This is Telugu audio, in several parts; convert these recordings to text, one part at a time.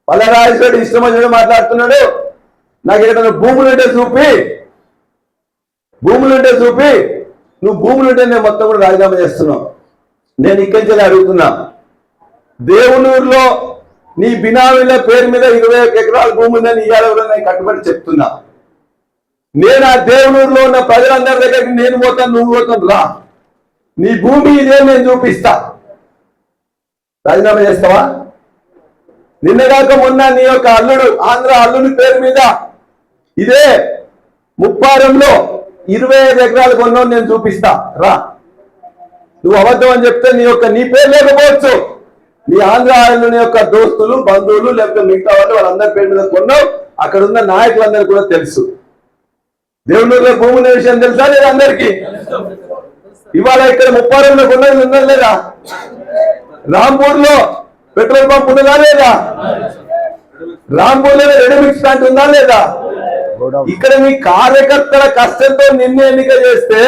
పల్లరాజేశ్వరుడు ఇష్టం వచ్చినట్టు మాట్లాడుతున్నాడు. నాకు ఏదైనా భూములుంటే చూపి నువ్వు భూములుంటే నేను మొత్తం కూడా రాజీనామా చేస్తున్నావు. నేను ఇక్కడి నుంచి అడుగుతున్నా, దేవునూరులో నీ బినామీల పేరు మీద 21 ఎకరాల భూమి ఉందని ఇవాళ నేను కట్టుబడి చెప్తున్నా. నేను ఆ దేవునూరులో ఉన్న ప్రజలందరి దగ్గరికి నేను పోతాను, నువ్వు పోతాను, రా, నీ భూమి ఇదే నేను చూపిస్తా. రాజీనామా చేస్తావా? నిన్నగాక మొన్న నీ యొక్క అల్లుడు, ఆంధ్ర అల్లుడి పేరు మీద ఇదే ముప్పారంలో 25 ఎకరాలు కొన్నావు, నేను చూపిస్తా, రా. నువ్వు అబద్ధం అని చెప్తే నీ పేరు లేకపోవచ్చు, నీ ఆంధ్ర అల్లుని యొక్క దోస్తులు, బంధువులు, లేకపోతే మిగతా వాళ్ళందరి పేరు మీద కొన్నావు. అక్కడ ఉన్న నాయకులందరూ కూడా తెలుసు. దేవునూరులో భూమి ఉన్న విషయం తెలుసా లేదా అందరికీ? ఇవాళ ఇక్కడ ముప్పారంలో కొన్నది ఉందా లేదా? రాంపూర్లో పెట్రోల్ పంప్ ఉన్నదా లేదా? రాంపూర్లో రెడీమిక్స్ ప్లాంట్ ఉందా లేదా? ఇక్కడ మీ కార్యకర్తల కష్టంతో నిన్ను ఎన్నిక చేస్తే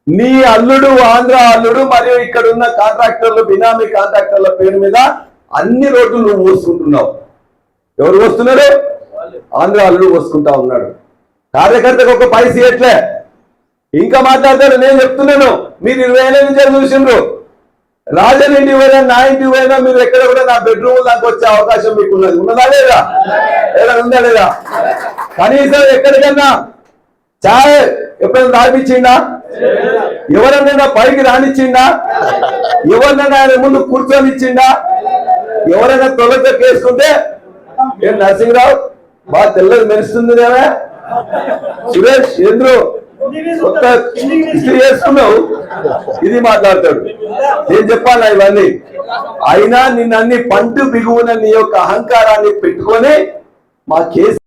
నీ అల్లుడు, ఆంధ్ర అల్లుడు మరియు ఇక్కడ ఉన్న కాంట్రాక్టర్లు, బినామీ కాంట్రాక్టర్ల పేరు మీద అన్ని రోడ్లు నువ్వు పోసుకుంటున్నావు. ఎవరు పోస్తున్నారు? ఆంధ్ర అల్లుడు పోసుకుంటా ఉన్నాడు. కార్యకర్తకు ఒక పైసా ఎట్లే ఇంకా మాట్లాడతారు. నేను చెప్తున్నాను, మీరు 20 నుంచి చూసిండ్రు. రాజన్ ఇంటికి పోయినా, నా ఇంటికి పోయినా మీరు ఎక్కడ కూడా నా బెడ్రూమ్ దాకా వచ్చే అవకాశం మీకు ఉన్నదా లేదా? ఉందా లేదా? కనీసం ఎక్కడికన్నా ఛాయ్ ఎప్పుడైనా తాగిపించిండా? ఎవరన్నా పైకి రానిచ్చిండా? ఎవరినైనా ఆయన ముందు కూర్చొనిచ్చిండా? ఎవరైనా తొలత కేసుకుంటే ఏం నరసింహరావు బాగా తెల్లది మెరుస్తుంది కదా, సురేష్ చంద్రు కొత్త ఇస్త్రీ చేసుకున్నావు, ఇది మాట్లాడతాడు. నేను చెప్పాలా ఇవన్నీ? అయినా నిన్నన్ని పంటు బిగువున నీ యొక్క అహంకారాన్ని పెట్టుకొని మా కేసు